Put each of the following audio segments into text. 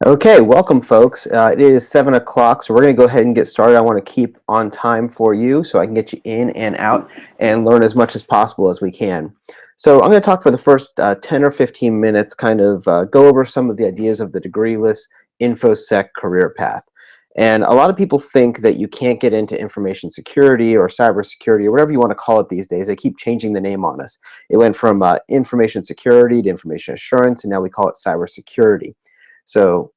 Okay, welcome folks. It is 7 o'clock, so we're going to go ahead and get started. I want to keep on time for you so I can get you in and out and learn as much as possible as we can. So I'm going to talk for the first 10 or 15 minutes, kind of go over some of the ideas of the Degreeless InfoSec career path. And a lot of people think that you can't get into information security or cybersecurity or whatever you want to call it these days. They keep changing the name on us. It went from information security to information assurance, and now we call it cybersecurity. So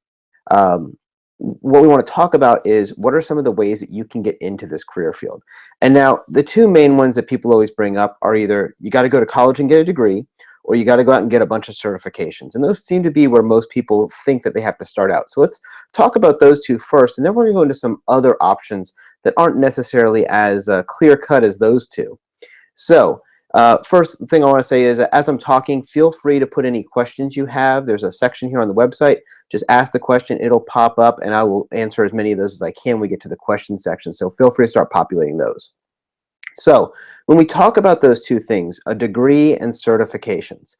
what we want to talk about is what are some of the ways that you can get into this career field. And now the two main ones that people always bring up are either you got to go to college and get a degree, or you got to go out and get a bunch of certifications. And those seem to be where most people think that they have to start out. So let's talk about those two first, and then we're going to go into some other options that aren't necessarily as clear-cut as those two. So first thing I want to say is as I'm talking, feel free to put any questions you have. There's a section here on the website. Just ask the question, it'll pop up, and I will answer as many of those as I can when we get to the question section. So feel free to start populating those. So when we talk about those two things, a degree and certifications,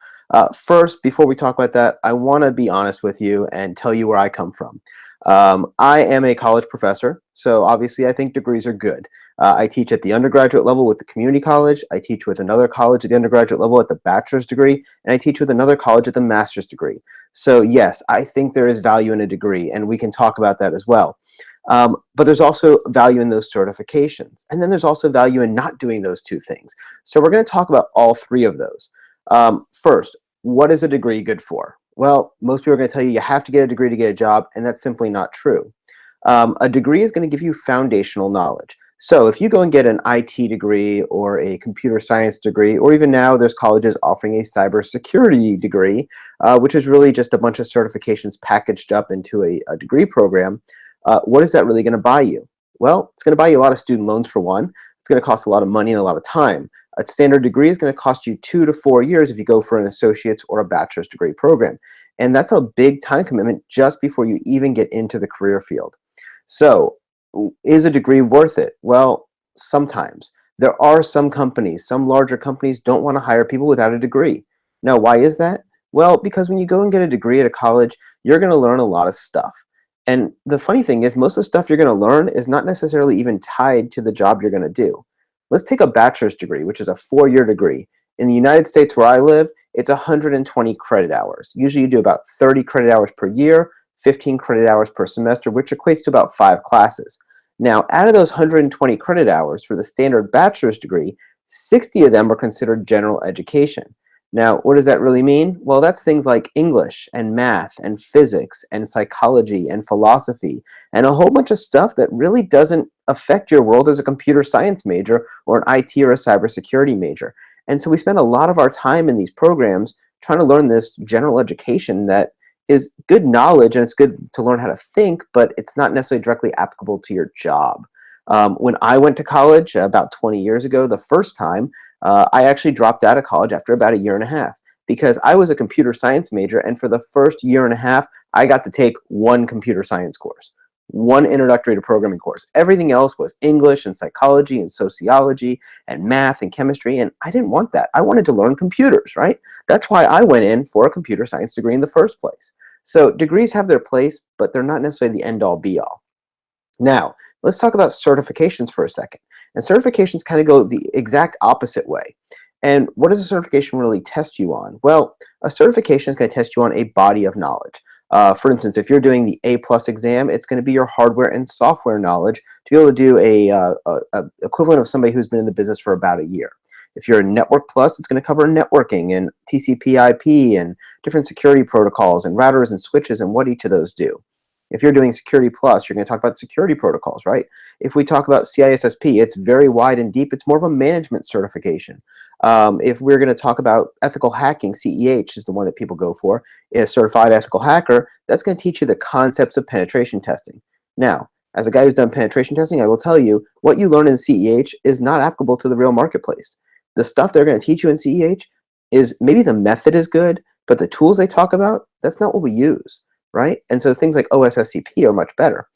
first, before we talk about that, I want to be honest with you and tell you where I come from. I am a college professor, so obviously I think degrees are good. I teach at the undergraduate level with the community college. I teach with another college at the undergraduate level at the bachelor's degree, and I teach with another college at the master's degree. So yes, I think there is value in a degree, and we can talk about that as well. But there's also value in those certifications. And then there's also value in not doing those two things. So we're going to talk about all three of those. First, what is a degree good for? Well, most people are going to tell you you have to get a degree to get a job, and that's simply not true. A degree is going to give you foundational knowledge. So if you go and get an IT degree or a computer science degree, or even now there's colleges offering a cybersecurity degree, which is really just a bunch of certifications packaged up into a degree program, what is that really going to buy you? Well, it's going to buy you a lot of student loans for one. It's going to cost a lot of money and a lot of time. A standard degree is going to cost you 2 to 4 years if you go for an associate's or a bachelor's degree program. And that's a big time commitment just before you even get into the career field. So is a degree worth it? Well, sometimes. There are some companies, some larger companies don't want to hire people without a degree. Now, why is that? Well, because when you go and get a degree at a college, you're going to learn a lot of stuff. And the funny thing is, most of the stuff you're going to learn is not necessarily even tied to the job you're going to do. Let's take a bachelor's degree, which is a 4-year degree. In the United States where I live, it's 120 credit hours. Usually you do about 30 credit hours per year, 15 credit hours per semester, which equates to about 5 classes. Now, out of those 120 credit hours for the standard bachelor's degree, 60 of them are considered general education. Now, what does that really mean? Well, that's things like English and math and physics and psychology and philosophy and a whole bunch of stuff that really doesn't affect your world as a computer science major or an IT or a cybersecurity major. And so we spend a lot of our time in these programs trying to learn this general education that is good knowledge, and it's good to learn how to think, but it's not necessarily directly applicable to your job. When I went to college about 20 years ago, the first time, I actually dropped out of college after about 1.5 years because I was a computer science major, and for the first 1.5 years, I got to take one computer science course, one introductory to programming course. Everything else was English and psychology and sociology and math and chemistry, and I didn't want that. I wanted to learn computers, right? That's why I went in for a computer science degree in the first place. So degrees have their place, but they're not necessarily the end-all be-all. Now, let's talk about certifications for a second. And certifications kind of go the exact opposite way. And what does a certification really test you on? Well, a certification is going to test you on a body of knowledge. For instance, if you're doing the A+ exam, it's going to be your hardware and software knowledge to be able to do a equivalent of somebody who's been in the business for about 1 year. If you're a Network Plus, it's going to cover networking and TCP/IP and different security protocols and routers and switches and what each of those do. If you're doing Security Plus, you're going to talk about security protocols, right? If we talk about CISSP, it's very wide and deep. It's more of a management certification. If we're going to talk about ethical hacking, CEH is the one that people go for, is Certified Ethical Hacker. That's going to teach you the concepts of penetration testing. Now, as a guy who's done penetration testing, I will tell you, what you learn in CEH is not applicable to the real marketplace. The stuff they're going to teach you in CEH is maybe the method is good, but the tools they talk about, that's not what we use, right? And so things like OSSCP are much better.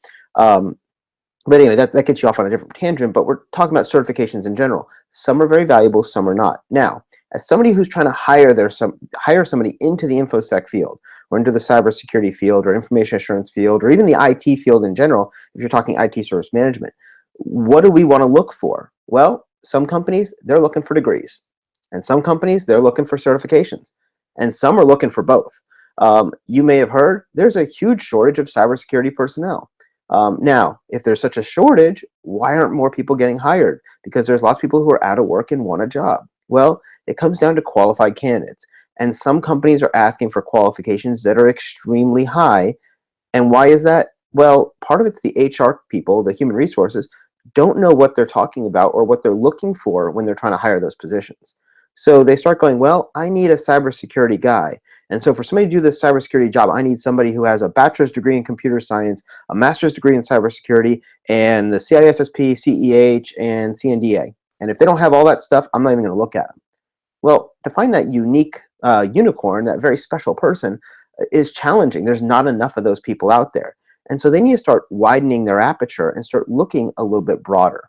But anyway, that gets you off on a different tangent, but we're talking about certifications in general. Some are very valuable, some are not. Now, as somebody who's trying to hire somebody into the InfoSec field, or into the cybersecurity field, or information assurance field, or even the IT field in general, if you're talking IT service management, what do we want to look for? Well, some companies, they're looking for degrees. And some companies, they're looking for certifications. And some are looking for both. You may have heard there's a huge shortage of cybersecurity personnel. Now, if there's such a shortage, why aren't more people getting hired? Because there's lots of people who are out of work and want a job. Well, it comes down to qualified candidates. And some companies are asking for qualifications that are extremely high. And why is that? Well, part of it's the HR people, the human resources, don't know what they're talking about or what they're looking for when they're trying to hire those positions. So they start going, well, I need a cybersecurity guy. And so for somebody to do this cybersecurity job, I need somebody who has a bachelor's degree in computer science, a master's degree in cybersecurity, and the CISSP, CEH, and CNDA. And if they don't have all that stuff, I'm not even going to look at them. Well, to find that unique unicorn, that very special person, is challenging. There's not enough of those people out there. And so they need to start widening their aperture and start looking a little bit broader.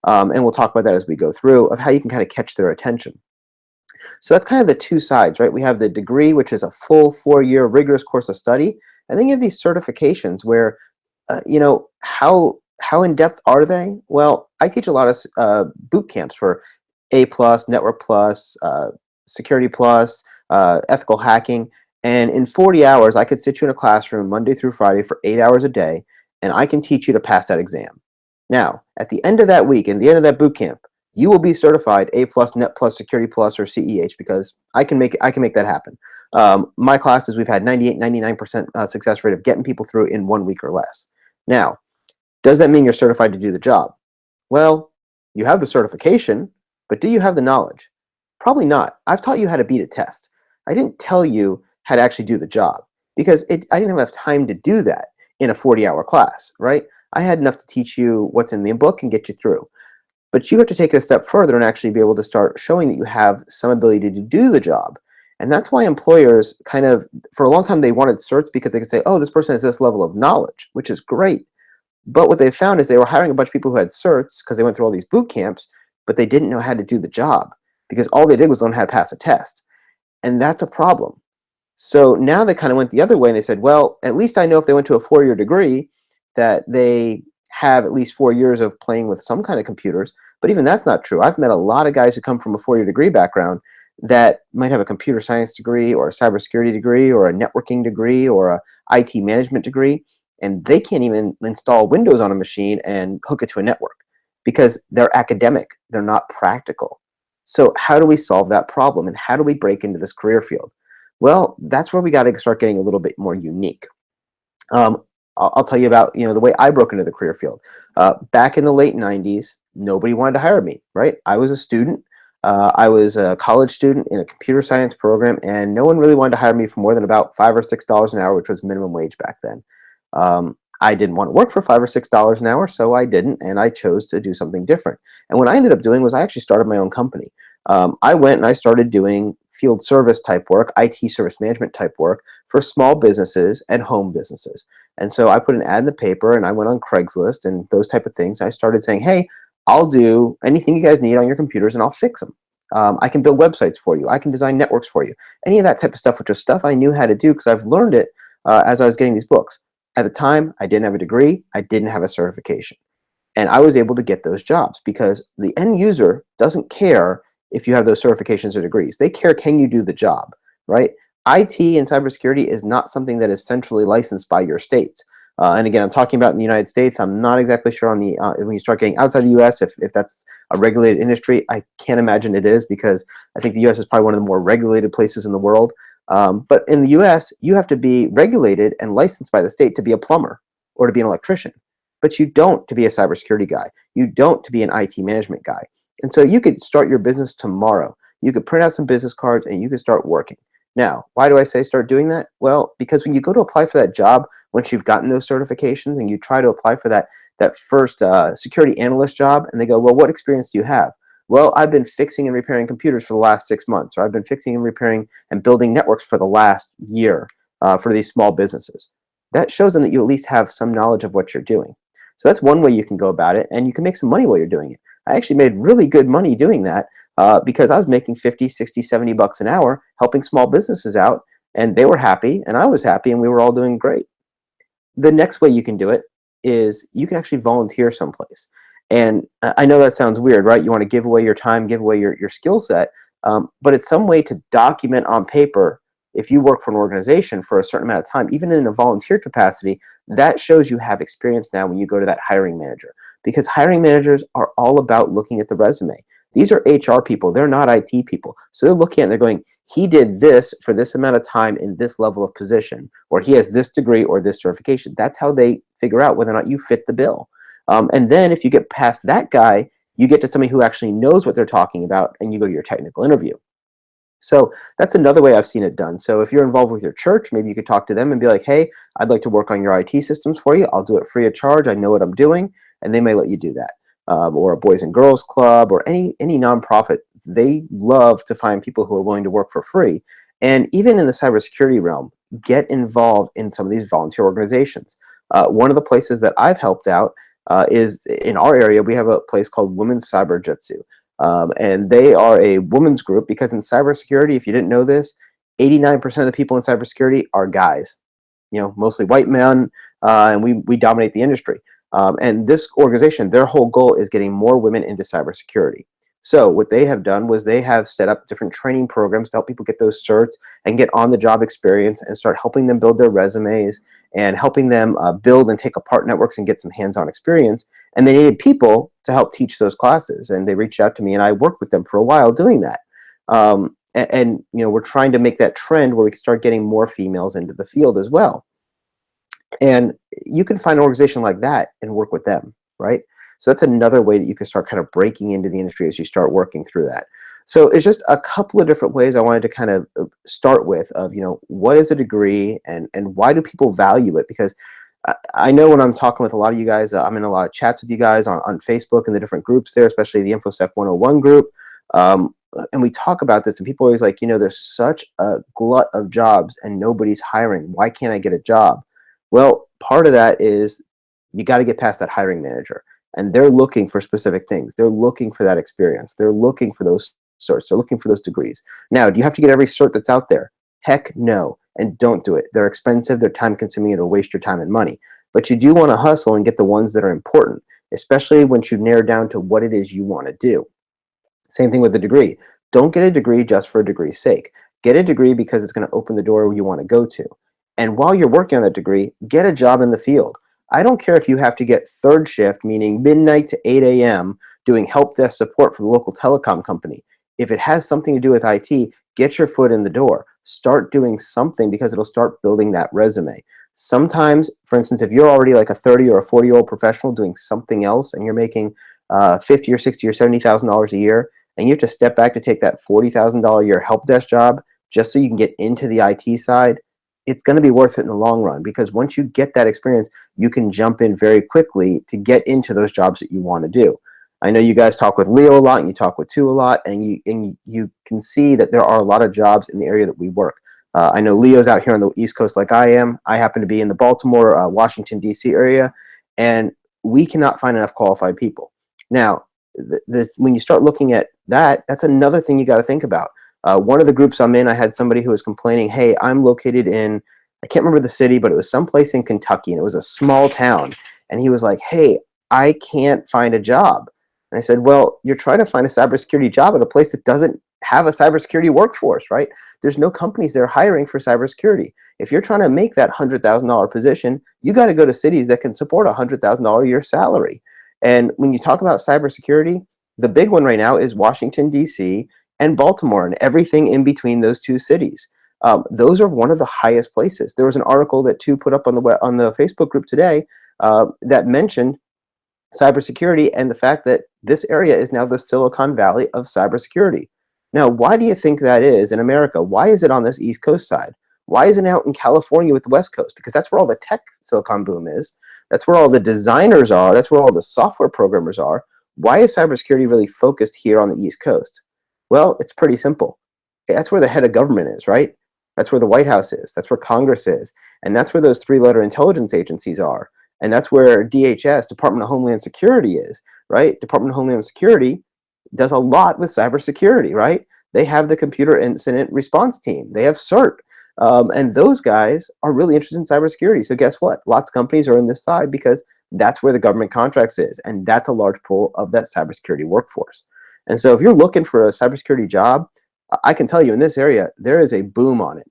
And we'll talk about that as we go through, of how you can kind of catch their attention. So that's kind of the two sides, right? We have the degree, which is a full 4-year rigorous course of study. And then you have these certifications where, how in depth are they? Well, I teach a lot of boot camps for A+, Network Plus, Security Plus, ethical hacking. And in 40 hours, I could sit you in a classroom Monday through Friday for 8 hours a day, and I can teach you to pass that exam. Now, at the end of that week, and the end of that boot camp, you will be certified A+, Net Plus, Security Plus, or CEH, because I can make that happen. My classes, we've had 98, 99% success rate of getting people through in 1 week or less. Now, does that mean you're certified to do the job? Well, you have the certification, but do you have the knowledge? Probably not. I've taught you how to beat a test. I didn't tell you how to actually do the job, because I didn't have enough time to do that in a 40-hour class, right? I had enough to teach you what's in the book and get you through. But you have to take it a step further and actually be able to start showing that you have some ability to do the job. And that's why employers kind of, for a long time, they wanted certs, because they could say, oh, this person has this level of knowledge, which is great. But what they found is they were hiring a bunch of people who had certs because they went through all these boot camps, but they didn't know how to do the job, because all they did was learn how to pass a test. And that's a problem. So now they kind of went the other way, and they said, well, at least I know if they went to a 4-year degree that they have at least 4 years of playing with some kind of computers. But even that's not true. I've met a lot of guys who come from a 4-year degree background that might have a computer science degree, or a cybersecurity degree, or a networking degree, or a IT management degree, and they can't even install Windows on a machine and hook it to a network because they're academic, they're not practical. So how do we solve that problem, and how do we break into this career field? Well, that's where we got to start getting a little bit more unique. I'll tell you about the way I broke into the career field. Back in the late 90s, nobody wanted to hire me, right? I was a student. I was a college student in a computer science program, and no one really wanted to hire me for more than about $5 or $6 an hour, which was minimum wage back then. I didn't want to work for $5 or $6 an hour, so I didn't, and I chose to do something different. And what I ended up doing was I actually started my own company. I went and I started doing field service type work, IT service management type work for small businesses and home businesses. And so I put an ad in the paper, and I went on Craigslist and those type of things. I started saying, hey, I'll do anything you guys need on your computers, and I'll fix them. I can build websites for you. I can design networks for you. Any of that type of stuff, which is stuff I knew how to do because I've learned it as I was getting these books. At the time, I didn't have a degree. I didn't have a certification. And I was able to get those jobs because the end user doesn't care if you have those certifications or degrees. They care, can you do the job, right? IT and cybersecurity is not something that is centrally licensed by your states. And again, I'm talking about in the United States. I'm not exactly sure on the when you start getting outside the U.S. if that's a regulated industry. I can't imagine it is, because I think the U.S. is probably one of the more regulated places in the world. But in the U.S., you have to be regulated and licensed by the state to be a plumber or to be an electrician. But you don't to be a cybersecurity guy. You don't to be an IT management guy. And so you could start your business tomorrow. You could print out some business cards and you could start working. Now, why do I say start doing that? Well, because when you go to apply for that job, once you've gotten those certifications and you try to apply for that first security analyst job, and they go, well, what experience do you have? Well, I've been fixing and repairing computers for the last 6 months, or I've been fixing and repairing and building networks for the last year for these small businesses. That shows them that you at least have some knowledge of what you're doing. So that's one way you can go about it, and you can make some money while you're doing it. I actually made really good money doing that because I was making 50, 60, 70 bucks an hour helping small businesses out, and they were happy, and I was happy, and we were all doing great. The next way you can do it is you can actually volunteer someplace. And I know that sounds weird, right? You want to give away your time, give away your skill set, but it's some way to document on paper if you work for an organization for a certain amount of time, even in a volunteer capacity, that shows you have experience now when you go to that hiring manager. Because hiring managers are all about looking at the resume. These are HR people, they're not IT people. So they're looking at it and they're going, he did this for this amount of time in this level of position, or he has this degree or this certification. That's how they figure out whether or not you fit the bill. And then if you get past that guy, you get to somebody who actually knows what they're talking about, and you go to your technical interview. So that's another way I've seen it done. So if you're involved with your church, maybe you could talk to them and be like, hey, I'd like to work on your IT systems for you. I'll do it free of charge. I know what I'm doing. And they may let you do that. Or a Boys and Girls Club, or any nonprofit, they love to find people who are willing to work for free. And even in the cybersecurity realm, get involved in some of these volunteer organizations. One of the places that I've helped out is in our area. We have a place called Women's Cyber Jutsu. And they are a women's group because in cybersecurity, if you didn't know this, 89% of the people in cybersecurity are guys, mostly white men, and we dominate the industry. And this organization, their whole goal is getting more women into cybersecurity. So what they have done was they have set up different training programs to help people get those certs and get on-the-job experience and start helping them build their resumes and helping them build and take apart networks and get some hands-on experience. And they needed people to help teach those classes. And they reached out to me, and I worked with them for a while doing that. And we're trying to make that trend where we can start getting more females into the field as well. And you can find an organization like that and work with them, right? So that's another way that you can start kind of breaking into the industry as you start working through that. So it's just a couple of different ways I wanted to kind of start with of, what is a degree and why do people value it? Because I know when I'm talking with a lot of you guys, I'm in a lot of chats with you guys on Facebook and the different groups there, especially the InfoSec 101 group. And we talk about this, and people are always like, there's such a glut of jobs and nobody's hiring. Why can't I get a job? Well, part of that is you got to get past that hiring manager, and they're looking for specific things. They're looking for that experience. They're looking for those certs. They're looking for those degrees. Now, do you have to get every cert that's out there? Heck no, and don't do it. They're expensive, they're time consuming, it'll waste your time and money. But you do want to hustle and get the ones that are important, especially once you narrow down to what it is you want to do. Same thing with the degree. Don't get a degree just for a degree's sake. Get a degree because it's going to open the door where you want to go to. And while you're working on that degree, get a job in the field. I don't care if you have to get third shift, meaning midnight to 8 a.m., doing help desk support for the local telecom company. If it has something to do with IT, get your foot in the door. Start doing something because it'll start building that resume. Sometimes, for instance, if you're already like a 30 or a 40-year-old professional doing something else and you're making $50 or $60 or $70,000 a year, and you have to step back to take that $40,000 a year help desk job just so you can get into the IT side, it's going to be worth it in the long run, because once you get that experience, you can jump in very quickly to get into those jobs that you want to do. I know you guys talk with Leo a lot and you talk with Tu a lot, and you can see that there are a lot of jobs in the area that we work. I know Leo's out here on the East Coast like I am. I happen to be in the Baltimore, Washington, D.C. area, and we cannot find enough qualified people. Now, when you start looking at that, that's another thing you got to think about. One of the groups I'm in, I had somebody who was complaining, hey, I'm located in, I can't remember the city, but it was someplace in Kentucky, and it was a small town. And he was like, hey, I can't find a job. And I said, well, you're trying to find a cybersecurity job at a place that doesn't have a cybersecurity workforce, right? There's no companies that are hiring for cybersecurity. If you're trying to make that $100,000 position, you got to go to cities that can support a $100,000 a year salary. And when you talk about cybersecurity, the big one right now is Washington, D.C., and Baltimore, and everything in between those two cities. Those are one of the highest places. There was an article that Tu put up on the Facebook group today that mentioned cybersecurity and the fact that this area is now the Silicon Valley of cybersecurity. Now, why do you think that is in America? Why is it on this East Coast side? Why isn't it out in California with the West Coast? Because that's where all the tech silicon boom is. That's where all the designers are. That's where all the software programmers are. Why is cybersecurity really focused here on the East Coast? Well, it's pretty simple. That's where the head of government is, right? That's where the White House is. That's where Congress is. And that's where those three-letter intelligence agencies are. And that's where DHS, Department of Homeland Security, is, right? Department of Homeland Security does a lot with cybersecurity, right? They have the Computer Incident Response Team. They have CERT. And those guys are really interested in cybersecurity. So guess what? Lots of companies are in this side because that's where the government contracts is. And that's a large pool of that cybersecurity workforce. And so if you're looking for a cybersecurity job, I can tell you in this area, there is a boom on it.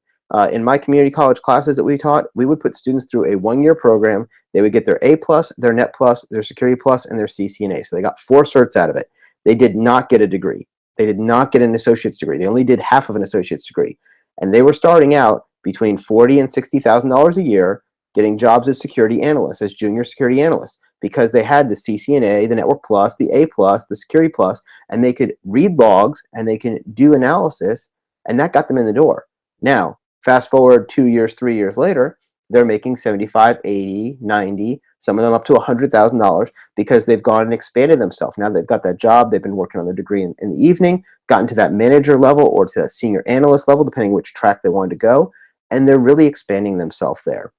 In my community college classes that we taught, we would put students through a one-year program. They would get their A+, their Net+, their Security+, and their CCNA. So they got 4 certs out of it. They did not get a degree. They did not get an associate's degree. They only did half of an associate's degree. And they were starting out between $40,000 and $60,000 a year getting jobs as security analysts, as junior security analysts, because they had the CCNA, the Network Plus, the A+, the Security Plus, and they could read logs and they can do analysis, and that got them in the door. Now, fast forward 2 years, 3 years later, they're making 75, 80, 90, some of them up to $100,000 because they've gone and expanded themselves. Now they've got that job, they've been working on their degree in the evening, gotten to that manager level or to that senior analyst level, depending which track they wanted to go, and they're really expanding themselves there.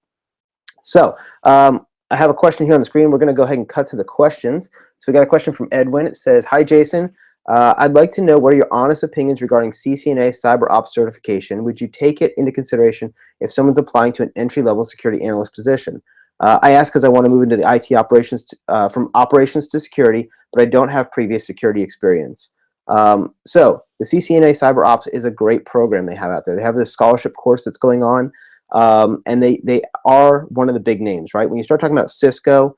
So I have a question here on the screen. We're going to go ahead and cut to the questions. So we got a question from Edwin. It says, "Hi, Jason. I'd like to know what are your honest opinions regarding CCNA Cyber Ops certification. Would you take it into consideration if someone's applying to an entry-level security analyst position?" I ask because I want to move into the IT operations, from operations to security, but I don't have previous security experience. So the CCNA Cyber Ops is a great program they have out there. They have this scholarship course that's going on. And they are one of the big names, right? When you start talking about Cisco,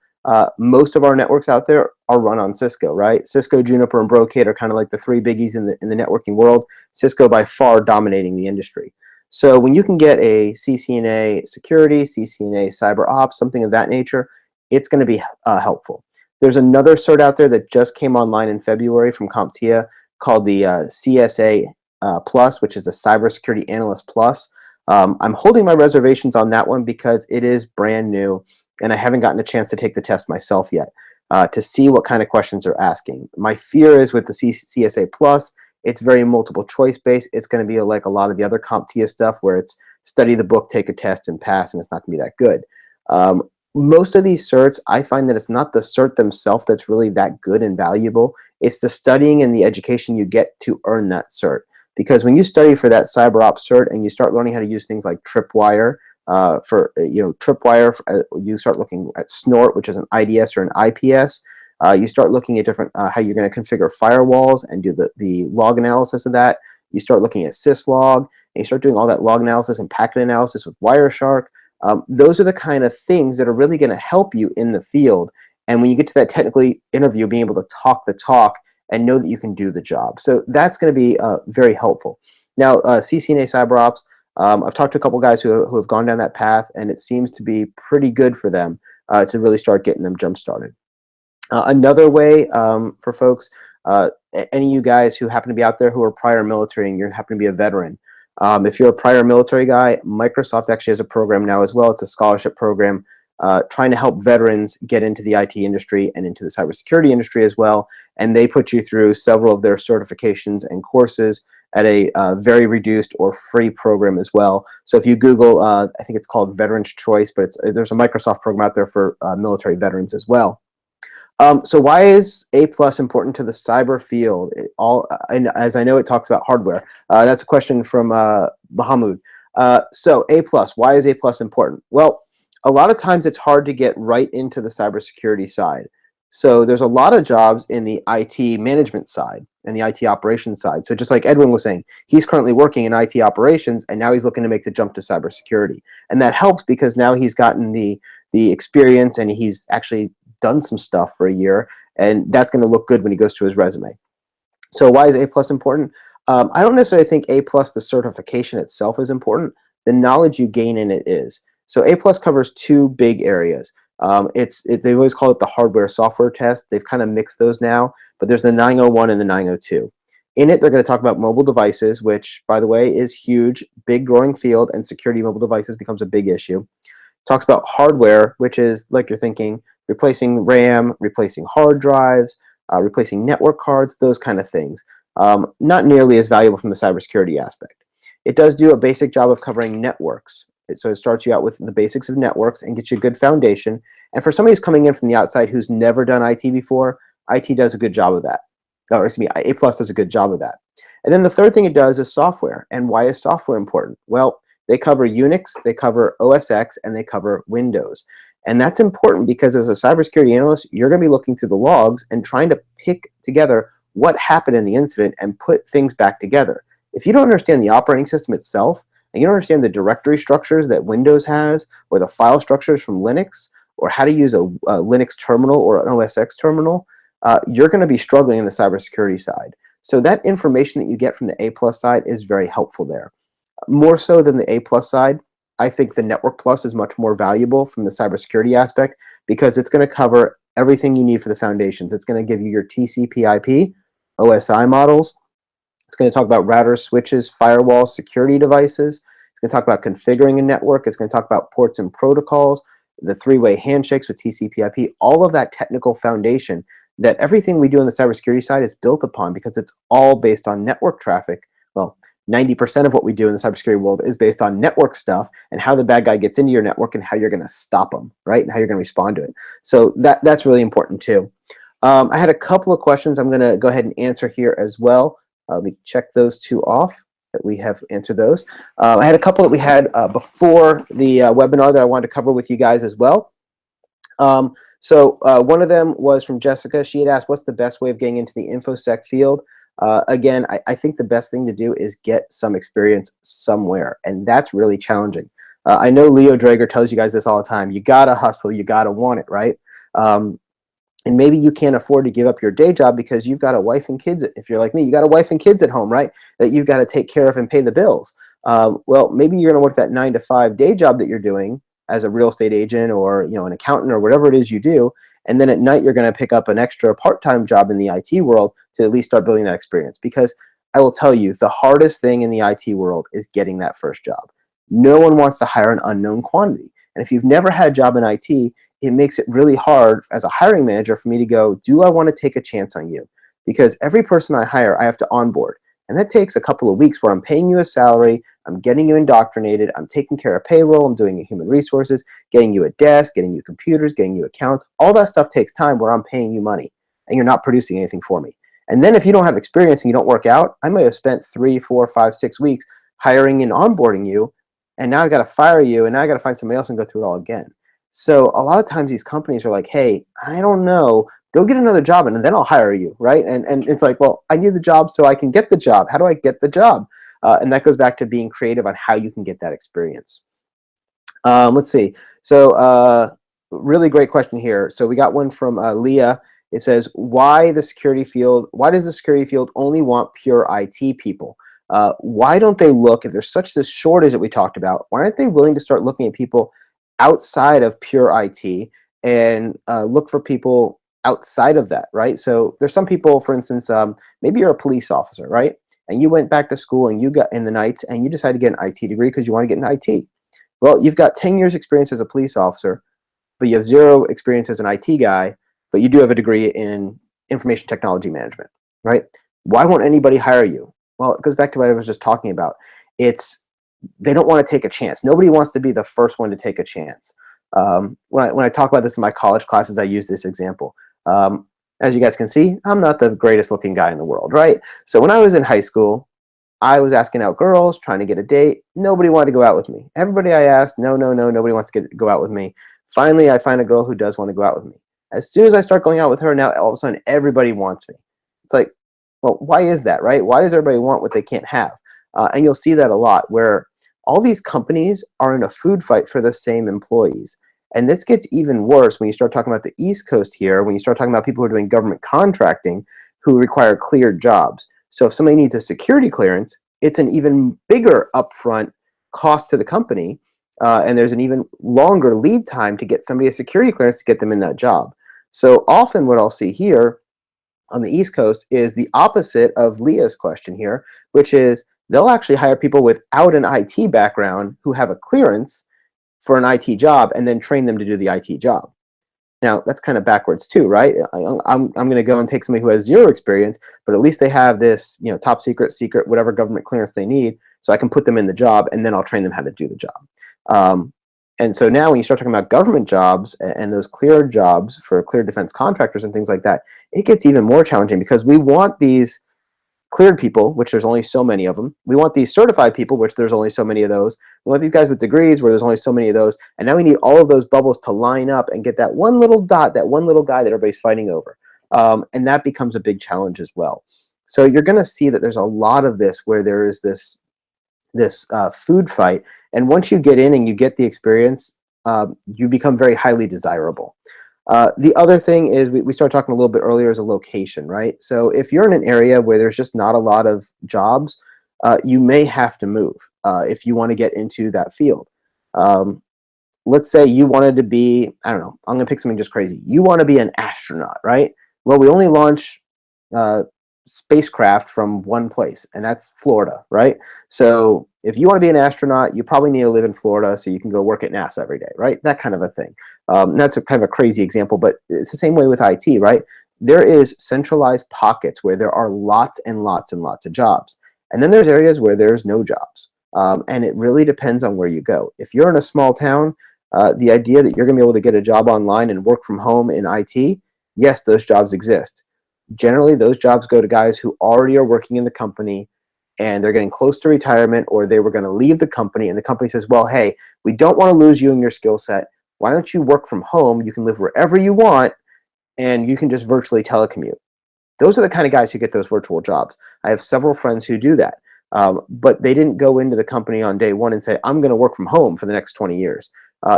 most of our networks out there are run on Cisco, right? Cisco, Juniper, and Brocade are kind of like the 3 biggies in the networking world. Cisco by far dominating the industry. So when you can get a CCNA security, CCNA cyber ops, something of that nature, it's going to be helpful. There's another cert out there that just came online in February from CompTIA called the CSA Plus, which is a Cybersecurity Analyst Plus. I'm holding my reservations on that one because it is brand new and I haven't gotten a chance to take the test myself yet to see what kind of questions they're asking. My fear is with the CSA Plus, it's very multiple choice based. It's going to be like a lot of the other CompTIA stuff where it's study the book, take a test, and pass, and it's not going to be that good. Most of these certs, I find that it's not the cert themselves that's really that good and valuable. It's the studying and the education you get to earn that cert. Because when you study for that cyber ops cert and you start learning how to use things like Tripwire, you start looking at Snort, which is an IDS or an IPS. You start looking at different how you're going to configure firewalls and do the log analysis of that. You start looking at syslog, and you start doing all that log analysis and packet analysis with Wireshark. Those are the kind of things that are really going to help you in the field. And when you get to that technical interview, being able to talk the talk and know that you can do the job. So that's going to be very helpful. Now, CCNA Cyber Ops, I've talked to a couple guys who have gone down that path, and it seems to be pretty good for them to really start getting them jump-started. Another way for folks, any of you guys who happen to be out there who are prior military and you happen to be a veteran, if you're a prior military guy, Microsoft actually has a program now as well. It's a scholarship program trying to help veterans get into the IT industry and into the cybersecurity industry as well. And they put you through several of their certifications and courses at a very reduced or free program as well. So if you Google, I think it's called Veterans Choice, but there's a Microsoft program out there for military veterans as well. So why is A+ important to the cyber field? And as I know, it talks about hardware. That's a question from Mahamud. So A+, why is A+ important? Well, a lot of times it's hard to get right into the cybersecurity side. So there's a lot of jobs in the IT management side and the IT operations side. So just like Edwin was saying, he's currently working in IT operations and now he's looking to make the jump to cybersecurity. And that helps because now he's gotten the experience and he's actually done some stuff for a year, and that's going to look good when he goes to his resume. So why is A+ important? I don't necessarily think A+, the certification itself, is important. The knowledge you gain in it is. So A+ covers 2 big areas. They always call it the hardware software test. They've kind of mixed those now, but there's the 901 and the 902. In it, they're going to talk about mobile devices, which, by the way, is huge, big growing field, and security of mobile devices becomes a big issue. Talks about hardware, which is, like you're thinking, replacing RAM, replacing hard drives, replacing network cards, those kind of things. Not nearly as valuable from the cybersecurity aspect. It does do a basic job of covering networks. So it starts you out with the basics of networks and gets you a good foundation. And for somebody who's coming in from the outside who's never done IT before, IT does a good job of that. Or excuse me, A plus does a good job of that. And then the third thing it does is software. And why is software important? Well, they cover Unix, they cover OS X, and they cover Windows. And that's important because as a cybersecurity analyst, you're going to be looking through the logs and trying to pick together what happened in the incident and put things back together. If you don't understand the operating system itself, and you don't understand the directory structures that Windows has, or the file structures from Linux, or how to use a Linux terminal or an OS X terminal, you're going to be struggling in the cybersecurity side. So that information that you get from the A plus side is very helpful there. More so than the A plus side, I think the Network Plus is much more valuable from the cybersecurity aspect because it's going to cover everything you need for the foundations. It's going to give you your TCP/IP, OSI models. It's going to talk about routers, switches, firewalls, security devices. It's going to talk about configuring a network. It's going to talk about ports and protocols, the three-way handshakes with TCP/IP, all of that technical foundation that everything we do on the cybersecurity side is built upon because it's all based on network traffic. Well, 90% of what we do in the cybersecurity world is based on network stuff and how the bad guy gets into your network and how you're going to stop them, right? And how you're going to respond to it. So that's really important too. I had a couple of questions I'm going to go ahead and answer here as well. Let me check those two off that we have answered those. I had a couple that we had before the webinar that I wanted to cover with you guys as well. So one of them was from Jessica. She had asked, what's the best way of getting into the InfoSec field? Again, I think the best thing to do is get some experience somewhere, and that's really challenging. I know Leo Drager tells you guys this all the time. You gotta hustle, you gotta want it, right? And maybe you can't afford to give up your day job because you've got a wife and kids. If you're like me, you got a wife and kids at home, right? That you've got to take care of and pay the bills. Well, maybe you're going to work that 9-to-5 day job that you're doing as a real estate agent or an accountant or whatever it is you do. And then at night, you're going to pick up an extra part-time job in the IT world to at least start building that experience. Because I will tell you, the hardest thing in the IT world is getting that first job. No one wants to hire an unknown quantity. And if you've never had a job in IT, it makes it really hard as a hiring manager for me to go, do I want to take a chance on you? Because every person I hire, I have to onboard. And that takes a couple of weeks where I'm paying you a salary, I'm getting you indoctrinated, I'm taking care of payroll, I'm doing human resources, getting you a desk, getting you computers, getting you accounts. All that stuff takes time where I'm paying you money and you're not producing anything for me. And then if you don't have experience and you don't work out, I might have spent 3, 4, 5, 6 weeks hiring and onboarding you, and now I got to fire you, and now I got to find somebody else and go through it all again. So a lot of times these companies are like, hey, I don't know, go get another job and then I'll hire you, right? And it's like, well, I need the job so I can get the job. How do I get the job? And that goes back to being creative on how you can get that experience. Let's see. So really great question here. So we got one from Leah. It says, why does the security field only want pure IT people? Why don't they look, if there's such this shortage that we talked about, why aren't they willing to start looking at people outside of pure IT and look for people outside of that, right? So there's some people, for instance, maybe you're a police officer, right? And you went back to school and you got in the nights and you decided to get an IT degree because you want to get an IT. Well, you've got 10 years experience as a police officer, but you have 0 experience as an IT guy, but you do have a degree in information technology management, right? Why won't anybody hire you? Well, it goes back to what I was just talking about. They don't want to take a chance. Nobody wants to be the first one to take a chance. When I talk about this in my college classes, I use this example. As you guys can see, I'm not the greatest looking guy in the world, right? So when I was in high school, I was asking out girls, trying to get a date. Nobody wanted to go out with me. Everybody I asked, no, nobody wants to go out with me. Finally, I find a girl who does want to go out with me. As soon as I start going out with her, now all of a sudden everybody wants me. It's like, well, why is that, right? Why does everybody want what they can't have? And you'll see that a lot where all these companies are in a food fight for the same employees. And this gets even worse when you start talking about the East Coast here, when you start talking about people who are doing government contracting who require cleared jobs. So if somebody needs a security clearance, it's an even bigger upfront cost to the company, and there's an even longer lead time to get somebody a security clearance to get them in that job. So often what I'll see here on the East Coast is the opposite of Leah's question here, which is they'll actually hire people without an IT background who have a clearance for an IT job and then train them to do the IT job. Now, that's kind of backwards too, right? I'm going to go and take somebody who has 0 experience, but at least they have this, top secret, whatever government clearance they need so I can put them in the job, and then I'll train them how to do the job. And so now when you start talking about government jobs and those cleared jobs for cleared defense contractors and things like that, it gets even more challenging because we want these cleared people, which there's only so many of them. We want these certified people, which there's only so many of those. We want these guys with degrees, where there's only so many of those. And now we need all of those bubbles to line up and get that one little dot, that one little guy that everybody's fighting over. And that becomes a big challenge as well. So you're going to see that there's a lot of this where there is this food fight. And once you get in and you get the experience, you become very highly desirable. The other thing is we started talking a little bit earlier is a location, right? So if you're in an area where there's just not a lot of jobs, you may have to move if you want to get into that field. Let's say you wanted to be, I don't know, I'm going to pick something just crazy. You want to be an astronaut, right? Well, we only launch spacecraft from one place, and that's Florida, right? So if you want to be an astronaut, you probably need to live in Florida so you can go work at NASA every day, right? That kind of a thing. That's kind of a crazy example, but it's the same way with IT, right? There is centralized pockets where there are lots and lots and lots of jobs. And then there's areas where there's no jobs. And it really depends on where you go. If you're in a small town, the idea that you're going to be able to get a job online and work from home in IT, yes, those jobs exist. Generally, those jobs go to guys who already are working in the company and they're getting close to retirement, or they were going to leave the company, and the company says, well, hey, we don't want to lose you and your skill set. Why don't you work from home? You can live wherever you want, and you can just virtually telecommute. Those are the kind of guys who get those virtual jobs. I have several friends who do that, but they didn't go into the company on day one and say, I'm going to work from home for the next 20 years.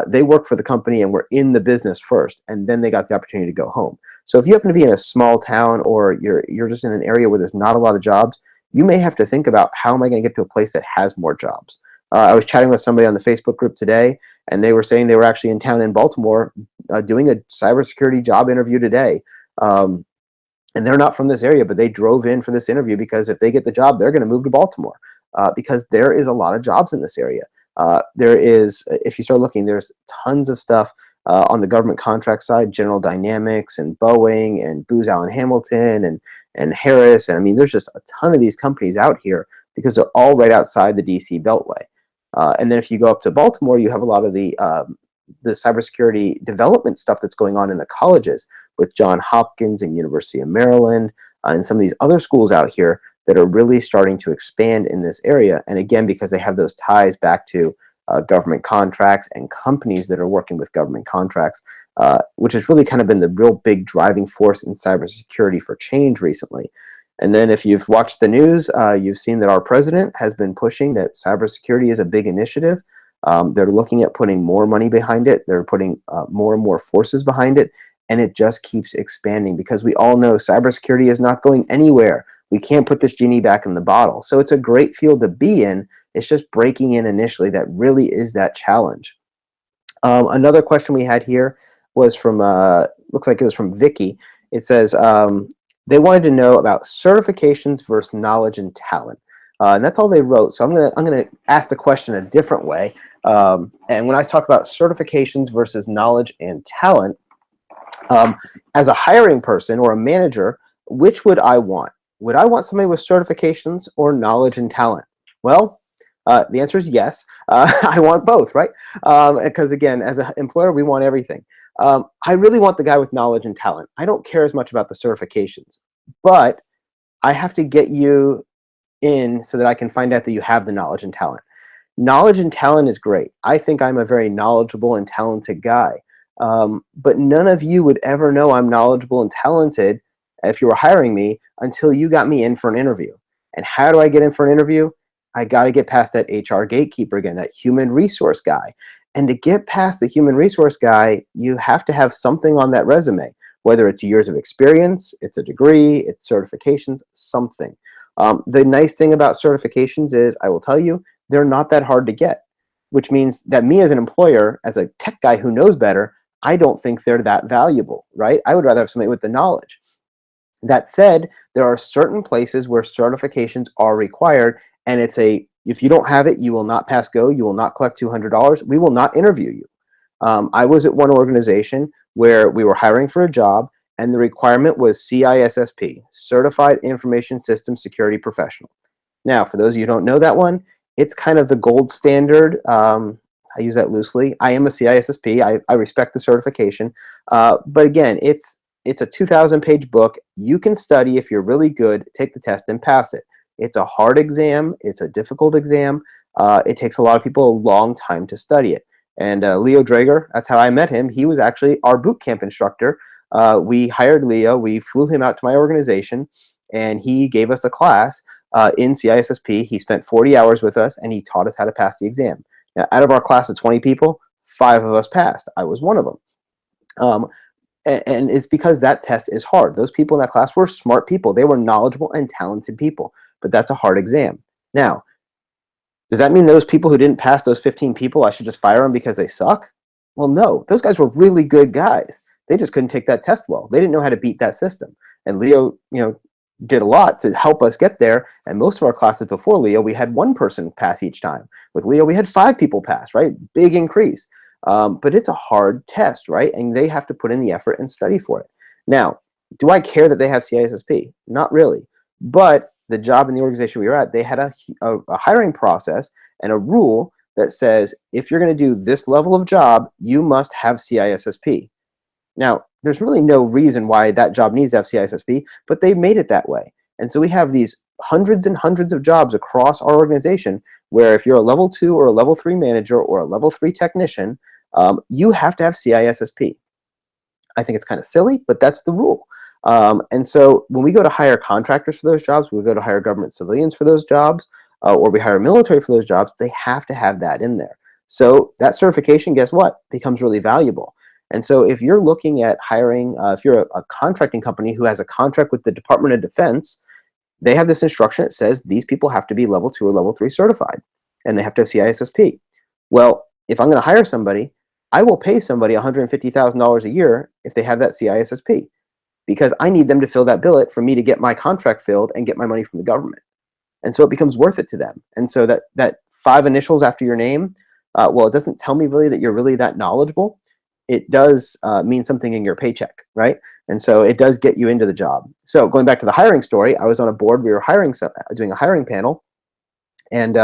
They worked for the company and were in the business first, and then they got the opportunity to go home. So if you happen to be in a small town, or you're just in an area where there's not a lot of jobs, you may have to think about, how am I going to get to a place that has more jobs? I was chatting with somebody on the Facebook group today, and they were saying they were actually in town in Baltimore doing a cybersecurity job interview today. And they're not from this area, but they drove in for this interview because if they get the job, they're going to move to Baltimore because there is a lot of jobs in this area. There is, if you start looking, there's tons of stuff on the government contract side, General Dynamics and Boeing and Booz Allen Hamilton and Harris. And I mean, there's just a ton of these companies out here because they're all right outside the DC Beltway. And then if you go up to Baltimore, you have a lot of the cybersecurity development stuff that's going on in the colleges with Johns Hopkins and University of Maryland and some of these other schools out here that are really starting to expand in this area. And again, because they have those ties back to government contracts and companies that are working with government contracts, which has really kind of been the real big driving force in cybersecurity for change recently. And then if you've watched the news, you've seen that our president has been pushing that cybersecurity is a big initiative. They're looking at putting more money behind it. They're putting more and more forces behind it. And it just keeps expanding because we all know cybersecurity is not going anywhere. We can't put this genie back in the bottle. So it's a great field to be in. It's just breaking in initially that really is that challenge. Another question we had here was from, looks like it was from Vicky. It says, they wanted to know about certifications versus knowledge and talent. And that's all they wrote. So I'm gonna ask the question a different way. And when I talk about certifications versus knowledge and talent, as a hiring person or a manager, which would I want? Would I want somebody with certifications or knowledge and talent? Well, the answer is yes. I want both, right? Because again, as an employer, we want everything. I really want the guy with knowledge and talent. I don't care as much about the certifications, but I have to get you in so that I can find out that you have the knowledge and talent. Knowledge and talent is great. I think I'm a very knowledgeable and talented guy. But none of you would ever know I'm knowledgeable and talented if you were hiring me until you got me in for an interview. And how do I get in for an interview? I got to get past that HR gatekeeper again, that human resource guy. And to get past the human resource guy, you have to have something on that resume, whether it's years of experience, it's a degree, it's certifications, something. The nice thing about certifications is, I will tell you, they're not that hard to get, which means that me as an employer, as a tech guy who knows better, I don't think they're that valuable, right? I would rather have somebody with the knowledge. That said, there are certain places where certifications are required, and it's if you don't have it, you will not pass go, you will not collect $200, we will not interview you. I was at one organization where we were hiring for a job, and the requirement was CISSP, Certified Information System Security Professional. Now, for those of you who don't know that one, It's kind of the gold standard. I use that loosely. I am a CISSP. I respect the certification. But again, it's a 2,000-page book. You can study if you're really good, take the test, and pass it. It's a hard exam. It's a difficult exam. It takes a lot of people a long time to study it. And Leo Drager, that's how I met him. He was actually our boot camp instructor. We hired Leo. We flew him out to my organization, and he gave us a class in CISSP. He spent 40 hours with us, and he taught us how to pass the exam. Now, out of our class of 20 people, 5 of us passed. I was one of them. And it's because that test is hard. Those people in that class were smart people. They were knowledgeable and talented people, but that's a hard exam. Now, does that mean those people who didn't pass, those 15 people, I should just fire them because they suck? Well, no. Those guys were really good guys. They just couldn't take that test well. They didn't know how to beat that system. And Leo, did a lot to help us get there. And most of our classes before Leo, we had 1 person pass each time. With Leo, we had 5 people pass, right? Big increase. But it's a hard test, right? And they have to put in the effort and study for it. Now, do I care that they have CISSP? Not really. But the job in the organization we were at, they had a hiring process and a rule that says, if you're going to do this level of job, you must have CISSP. Now, there's really no reason why that job needs to have CISSP, but they made it that way. And so we have these hundreds and hundreds of jobs across our organization where if you're a level 2 or a level 3 manager or a level 3 technician, you have to have CISSP. I think it's kind of silly, but that's the rule. And so when we go to hire contractors for those jobs, we go to hire government civilians for those jobs, or we hire military for those jobs, they have to have that in there. So that certification, guess what, becomes really valuable. And so if you're looking at hiring, if you're a contracting company who has a contract with the Department of Defense, they have this instruction that says these people have to be level 2 or level 3 certified, and they have to have CISSP. Well, if I'm going to hire somebody, I will pay somebody $150,000 a year if they have that CISSP, because I need them to fill that billet for me to get my contract filled and get my money from the government. And so it becomes worth it to them. And so that 5 initials after your name, well, it doesn't tell me really that you're really that knowledgeable. It does mean something in your paycheck, right? And so it does get you into the job. So going back to the hiring story, I was on a board. We were doing a hiring panel, and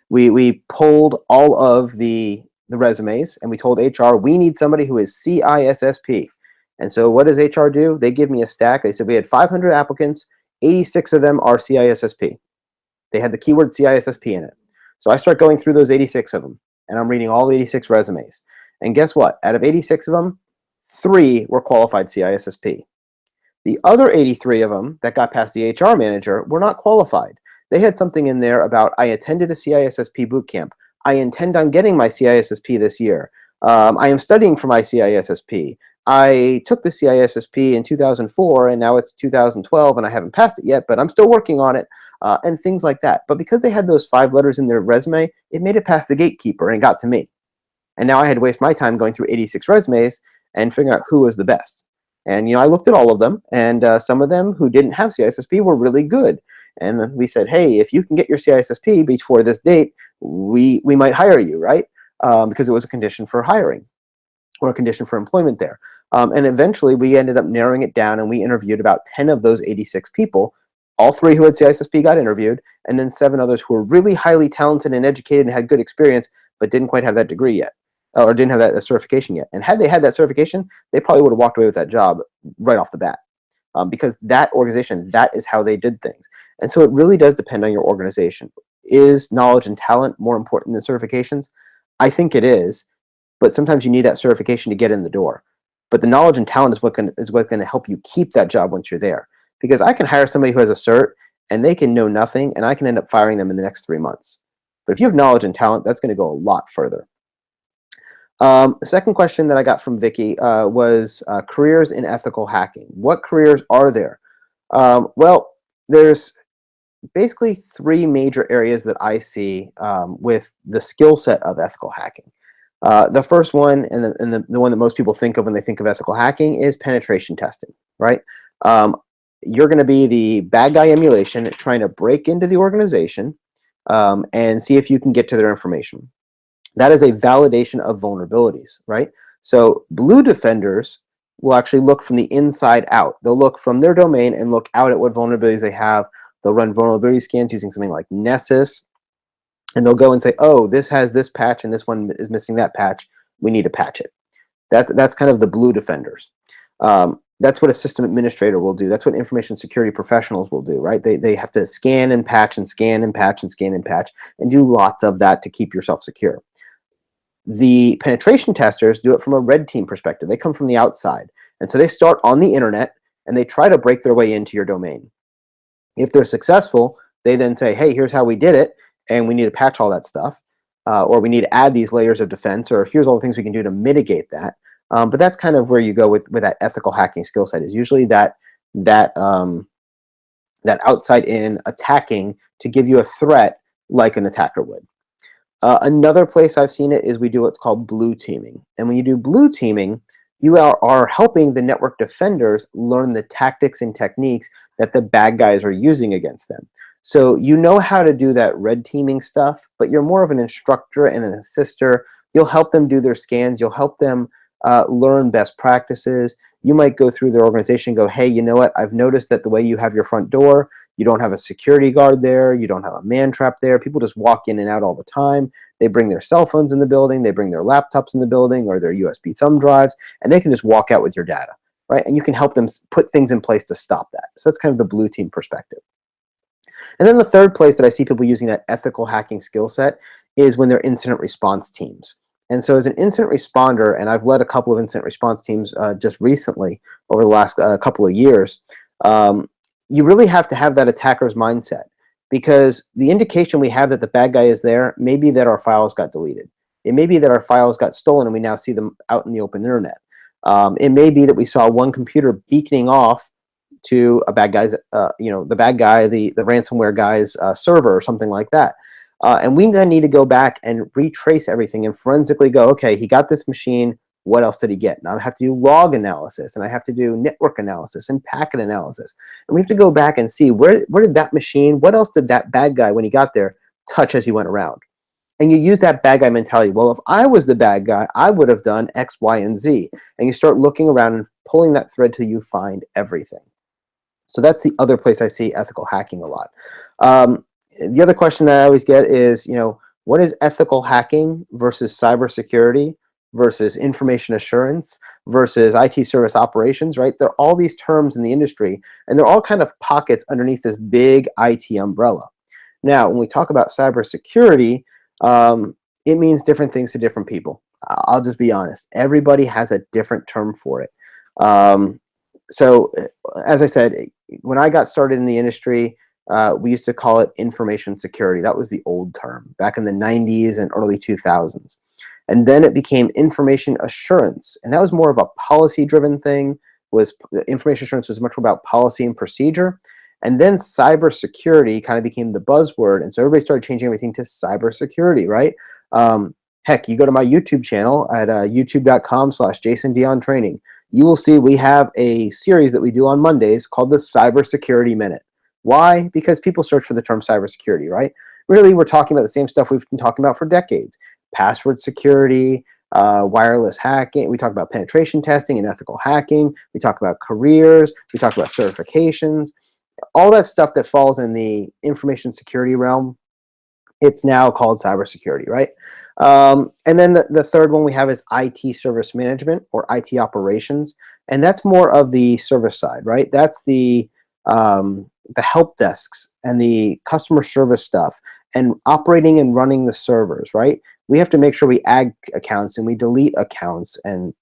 we pulled all of the resumes, and we told HR, we need somebody who is CISSP. And so what does HR do? They give me a stack. They said we had 500 applicants, 86 of them are CISSP. They had the keyword CISSP in it. So I start going through those 86 of them, and I'm reading all 86 resumes. And guess what? Out of 86 of them, 3 were qualified CISSP. The other 83 of them that got past the HR manager were not qualified. They had something in there about, I attended a CISSP boot camp. I intend on getting my CISSP this year. I am studying for my CISSP. I took the CISSP in 2004, and now it's 2012, and I haven't passed it yet, but I'm still working on it, and things like that. But because they had those 5 letters in their resume, it made it past the gatekeeper and got to me. And now I had to waste my time going through 86 resumes and figuring out who was the best. And I looked at all of them, and some of them who didn't have CISSP were really good. And we said, hey, if you can get your CISSP before this date, we might hire you, right? Because it was a condition for hiring or a condition for employment there. And eventually we ended up narrowing it down, and we interviewed about 10 of those 86 people. All 3 who had CISSP got interviewed, and then 7 others who were really highly talented and educated and had good experience, but didn't quite have that degree yet, or didn't have that certification yet. And had they had that certification, they probably would have walked away with that job right off the bat, because that organization, that is how they did things. And so it really does depend on your organization. Is knowledge and talent more important than certifications? I think it is, but sometimes you need that certification to get in the door. But the knowledge and talent is what's going to help you keep that job once you're there. Because I can hire somebody who has a cert, and they can know nothing, and I can end up firing them in the next 3 months. But if you have knowledge and talent, that's going to go a lot further. The second question that I got from Vicky was careers in ethical hacking. What careers are there? Well, there's basically 3 major areas that I see with the skill set of ethical hacking. The first one, and the one that most people think of when they think of ethical hacking, is penetration testing, right? You're going to be the bad guy emulation trying to break into the organization and see if you can get to their information. That is a validation of vulnerabilities, right? So blue defenders will actually look from the inside out. They'll look from their domain and look out at what vulnerabilities they have. They'll run vulnerability scans using something like Nessus. and they'll go and say, oh, this has this patch and this one is missing that patch. We need to patch it. That's kind of the blue defenders. That's what a system administrator will do. That's what information security professionals will do, right? They have to scan and patch and scan and patch and scan and patch and do lots of that to keep yourself secure. The penetration testers do it from a red team perspective. They come from the outside. And so they start on the internet and they try to break their way into your domain. If they're successful, they then say, hey, here's how we did it, and we need to patch all that stuff, or we need to add these layers of defense, or here's all the things we can do to mitigate that. But that's kind of where you go with that ethical hacking skill set, is usually that outside in attacking to give you a threat like an attacker would. Another place I've seen it is we do what's called blue teaming. And when you do blue teaming, you are helping the network defenders learn the tactics and techniques that the bad guys are using against them. So you know how to do that red teaming stuff, but you're more of an instructor and an assister. You'll help them do their scans. You'll help them learn best practices. You might go through their organization and go, hey, you know what? I've noticed that the way you have your front door, you don't have a security guard there. You don't have a man trap there. People just walk in and out all the time. They bring their cell phones in the building. They bring their laptops in the building or their USB thumb drives, and they can just walk out with your data, right? And you can help them put things in place to stop that. So that's kind of the blue team perspective. And then the third place that I see people using that ethical hacking skill set is when they're incident response teams. And so as an incident responder, and I've led a couple of incident response teams just recently over the last couple of years, you really have to have that attacker's mindset, because the indication we have that the bad guy is there may be that our files got deleted. It may be that our files got stolen and we now see them out in the open internet. It may be that we saw one computer beaconing off to a bad guy's, the bad guy, the ransomware guy's server or something like that. And we then need to go back and retrace everything and forensically go, okay, he got this machine. What else did he get? Now I have to do log analysis, and I have to do network analysis and packet analysis. And we have to go back and see where did that machine, what else did that bad guy, when he got there, touch as he went around? And you use that bad guy mentality. Well, if I was the bad guy, I would have done X, Y, and Z. And you start looking around and pulling that thread till you find everything. So that's the other place I see ethical hacking a lot. The other question that I always get is, what is ethical hacking versus cybersecurity versus information assurance versus IT service operations, right? There are all these terms in the industry, and they're all kind of pockets underneath this big IT umbrella. Now, when we talk about cybersecurity, it means different things to different people. I'll just be honest. Everybody has a different term for it. So, as I said, when I got started in the industry, we used to call it information security. That was the old term back in the 90s and early 2000s. And then it became information assurance. And that was more of a policy-driven thing. Information assurance was much more about policy and procedure. And then cybersecurity kind of became the buzzword. And so everybody started changing everything to cybersecurity, right? Heck, you go to my YouTube channel at youtube.com/JasonDionTraining. You will see we have a series that we do on Mondays called the Cybersecurity Minute. Why? Because people search for the term cybersecurity, right? Really, we're talking about the same stuff we've been talking about for decades. Password security, wireless hacking. We talk about penetration testing and ethical hacking. We talk about careers. We talk about certifications. All that stuff that falls in the information security realm, it's now called cybersecurity, right? And then the third one we have is IT service management or IT operations. And that's more of the service side, right? That's the help desks and the customer service stuff and operating and running the servers, right? We have to make sure we add accounts and we delete accounts and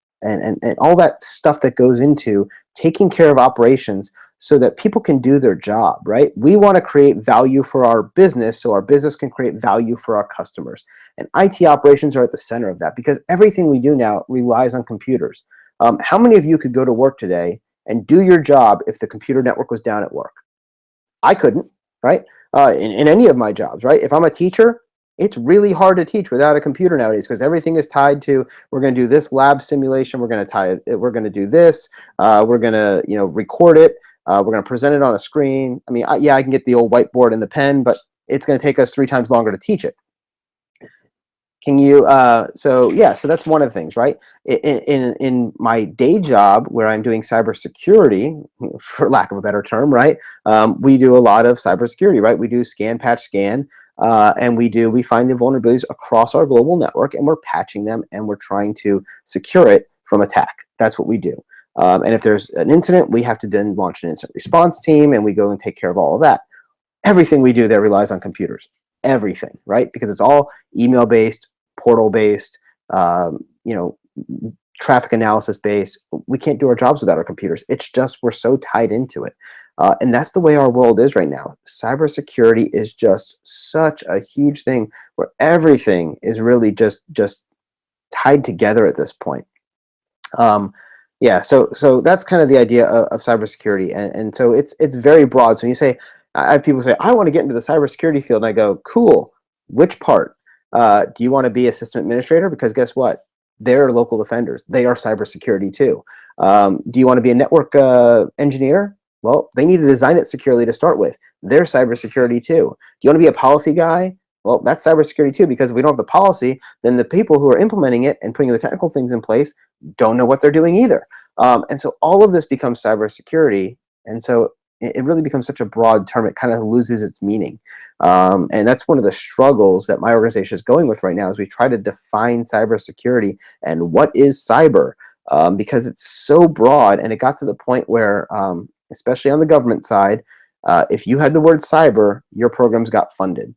all that stuff that goes into taking care of operations so that people can do their job, right? We want to create value for our business so our business can create value for our customers. And IT operations are at the center of that because everything we do now relies on computers. How many of you could go to work today and do your job if the computer network was down at work? I couldn't, right? In any of my jobs, right? If I'm a teacher, it's really hard to teach without a computer nowadays because everything is tied to, we're going to do this lab simulation, we're going to tie it, we're going to do this, we're going to record it, we're going to present it on a screen. I mean, yeah, I can get the old whiteboard and the pen, but it's going to take us 3 times longer to teach it. Can you, so that's one of the things, right? In my day job where I'm doing cybersecurity, for lack of a better term, right? We do a lot of cybersecurity, right? We do scan, patch, scan. And we find the vulnerabilities across our global network, and we're patching them, and we're trying to secure it from attack. That's what we do. And if there's an incident, we have to then launch an incident response team, and we go and take care of all of that. Everything we do there relies on computers. Everything, right? Because it's all email-based, portal-based, traffic analysis based. We can't do our jobs without our computers. It's just we're so tied into it. And that's the way our world is right now. Cybersecurity is just such a huge thing where everything is really just tied together at this point. Yeah, so that's kind of the idea of cybersecurity, and so it's very broad. So when you say, I have people say, I want to get into the cybersecurity field, and I go, cool. Which part? Do you want to be a system administrator? Because guess what? They're local defenders. They are cybersecurity too. Do you want to be a network engineer? Well, they need to design it securely to start with. They're cybersecurity too. Do you want to be a policy guy? Well, that's cybersecurity too, because if we don't have the policy, then the people who are implementing it and putting the technical things in place don't know what they're doing either. And so all of this becomes cybersecurity. And so it really becomes such a broad term, it kind of loses its meaning. And that's one of the struggles that my organization is going with right now, is we try to define cybersecurity and what is cyber, because it's so broad. And it got to the point where, especially on the government side, if you had the word cyber, your programs got funded.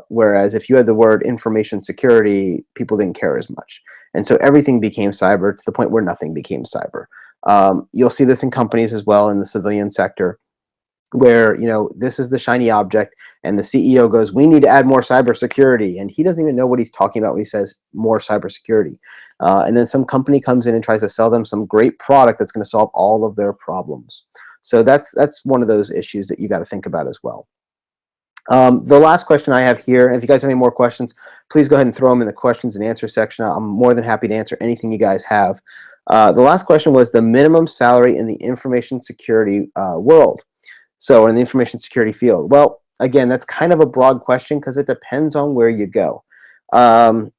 Whereas if you had the word information security, people didn't care as much. And so everything became cyber to the point where nothing became cyber. You'll see this in companies as well, in the civilian sector, where this is the shiny object, and the CEO goes, we need to add more cybersecurity, and he doesn't even know what he's talking about when he says more cybersecurity. And then some company comes in and tries to sell them some great product that's going to solve all of their problems. So that's one of those issues that you got to think about as well. The last question I have here, if you guys have any more questions, please go ahead and throw them in the questions and answer section. I'm more than happy to answer anything you guys have. The last question was the minimum salary in the information security world. So in the information security field. Well, again, that's kind of a broad question because it depends on where you go. For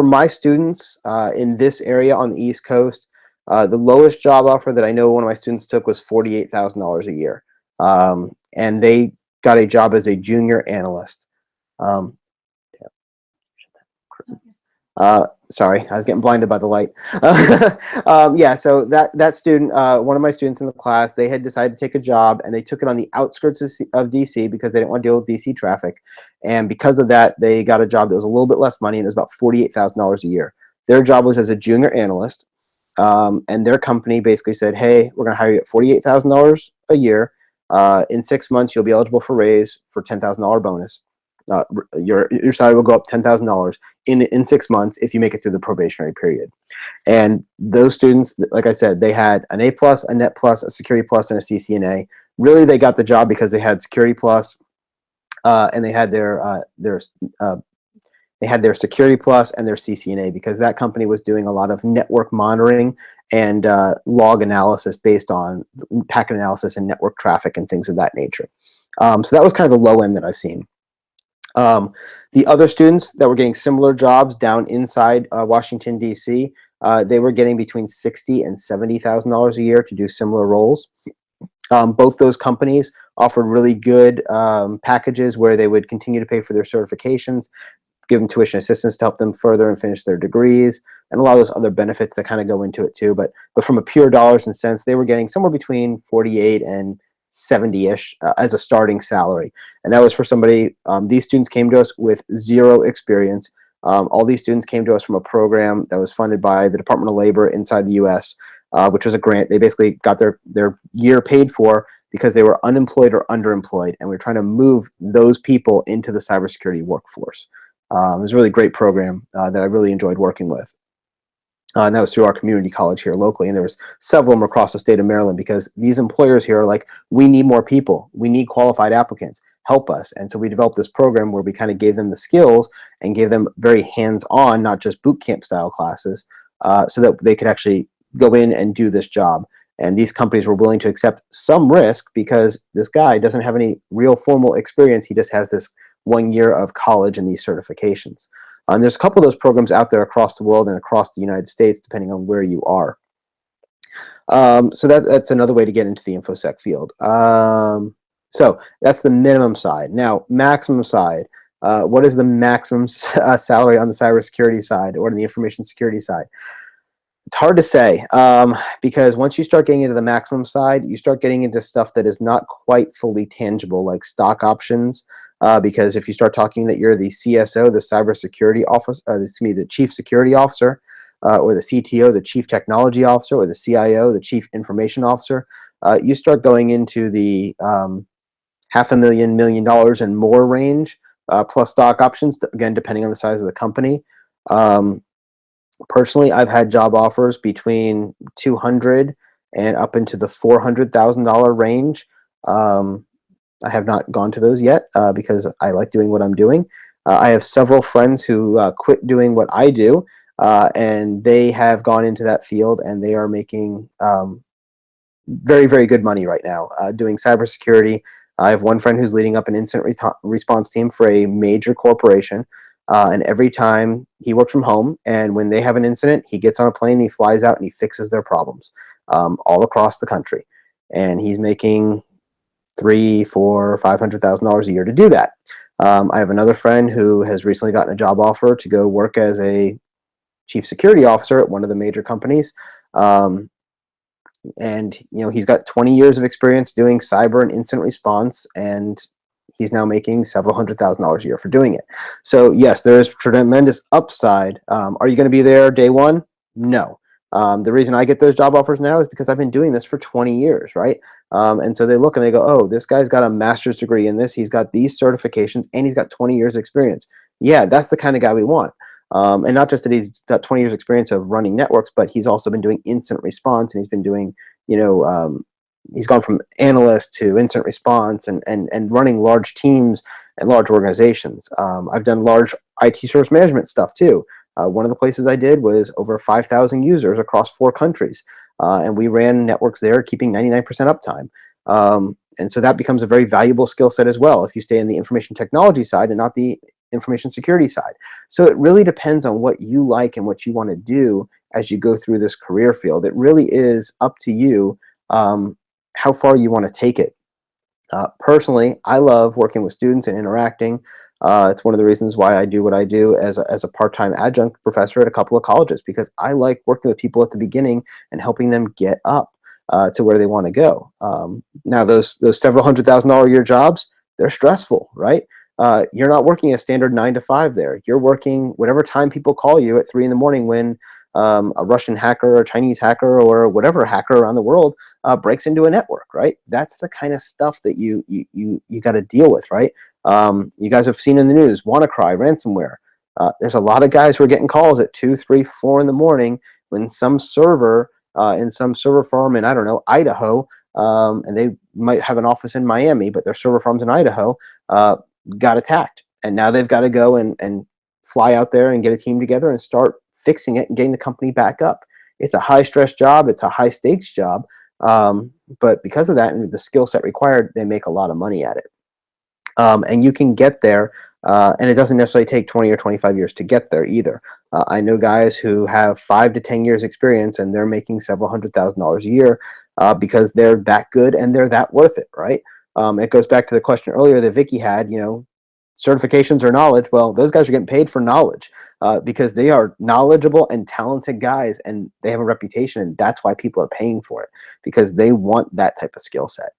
my students in this area on the East Coast, the lowest job offer that I know one of my students took was $48,000 a year. And they got a job as a junior analyst. Sorry, I was getting blinded by the light. Yeah, so that student, one of my students in the class, they had decided to take a job, and they took it on the outskirts of DC because they didn't want to deal with DC traffic. And because of that, they got a job that was a little bit less money, and it was about $48,000 a year. Their job was as a junior analyst, and their company basically said, hey, we're going to hire you at $48,000 a year. In 6 months, you'll be eligible for raise for $10,000 bonus. Your salary will go up $10,000 in 6 months if you make it through the probationary period. And those students, like I said, they had an A+, a Net+, a Security Plus, and a CCNA. Really, they got the job because they had Security Plus, and they had their Security Plus and their CCNA, because that company was doing a lot of network monitoring and log analysis based on packet analysis and network traffic and things of that nature. So that was kind of the low end that I've seen. The other students that were getting similar jobs down inside Washington, D.C., they were getting between $60,000 and $70,000 a year to do similar roles. Both those companies offered really good packages where they would continue to pay for their certifications, give them tuition assistance to help them further and finish their degrees, and a lot of those other benefits that kind of go into it too. But from a pure dollars and cents, they were getting somewhere between 48 and 70-ish as a starting salary. And that was for somebody, these students came to us with zero experience. All these students came to us from a program that was funded by the Department of Labor inside the US, which was a grant. They basically got their year paid for because they were unemployed or underemployed, and we're trying to move those people into the cybersecurity workforce. It was a really great program that I really enjoyed working with. And that was through our community college here locally. And there was several of them across the state of Maryland, because these employers here are like, we need more people. We need qualified applicants. Help us. And so we developed this program where we kind of gave them the skills and gave them very hands-on, not just boot camp style classes, so that they could actually go in and do this job. And these companies were willing to accept some risk because this guy doesn't have any real formal experience. He just has this 1 year of college and these certifications. And there's a couple of those programs out there across the world and across the United States, depending on where you are. So that's another way to get into the InfoSec field. So that's the minimum side. Now, maximum side. What is the maximum salary on the cybersecurity side or on the information security side? It's hard to say because once you start getting into the maximum side, you start getting into stuff that is not quite fully tangible, like stock options. Because if you start talking that you're the CSO, the cybersecurity officer, excuse me, the chief security officer, or the CTO, the chief technology officer, or the CIO, the chief information officer, you start going into the $500,000, $1 million and more range, plus stock options, again, depending on the size of the company. Personally, I've had job offers between 200 and up into the $400,000 range. I have not gone to those yet because I like doing what I'm doing. I have several friends who quit doing what I do, and they have gone into that field, and they are making very, very good money right now doing cybersecurity. I have one friend who's leading up an incident response team for a major corporation. And every time he works from home, and when they have an incident, he gets on a plane, he flies out, and he fixes their problems all across the country. And he's making $300,000, $400,000, $500,000 a year to do that. I have another friend who has recently gotten a job offer to go work as a chief security officer at one of the major companies. And he's got 20 years of experience doing cyber and incident response, and he's now making several $100,000 a year for doing it. So yes, there is tremendous upside. Are you going to be there day one? No. The reason I get those job offers now is because I've been doing this for 20 years, right? And so they look and they go, oh, this guy's got a master's degree in this, he's got these certifications, and he's got 20 years experience. Yeah, that's the kind of guy we want. And not just that he's got 20 years experience of running networks, but he's also been doing incident response, and he's been doing, he's gone from analyst to incident response and running large teams and large organizations. I've done large IT service management stuff too. One of the places I did was over 5,000 users across 4 countries. And we ran networks there, keeping 99% uptime. And so that becomes a very valuable skill set as well if you stay in the information technology side and not the information security side. So it really depends on what you like and what you want to do as you go through this career field. It really is up to you how far you want to take it. Personally, I love working with students and interacting. It's one of the reasons why I do what I do as a part-time adjunct professor at a couple of colleges, because I like working with people at the beginning and helping them get up to where they want to go. Now, those several $100,000 a year jobs, they're stressful, right? You're not working a standard 9 to 5 there. You're working whatever time people call you at 3 in the morning when a Russian hacker or a Chinese hacker or whatever hacker around the world breaks into a network, right? That's the kind of stuff that you got to deal with, right? You guys have seen in the news, WannaCry, ransomware. There's a lot of guys who are getting calls at 2, 3, 4 in the morning when some server in some server farm in, I don't know, Idaho, and they might have an office in Miami, but their server farms in Idaho got attacked. And now they've got to go and fly out there and get a team together and start fixing it and getting the company back up. It's a high stress job. It's a high stakes job. But because of that and the skill set required, they make a lot of money at it. And you can get there, and it doesn't necessarily take 20 or 25 years to get there either. I know guys who have 5 to 10 years experience, and they're making several $100,000 a year because they're that good and they're that worth it, right? It goes back to the question earlier that Vicky had, certifications or knowledge. Well, those guys are getting paid for knowledge because they are knowledgeable and talented guys, and they have a reputation, and that's why people are paying for it, because they want that type of skill set.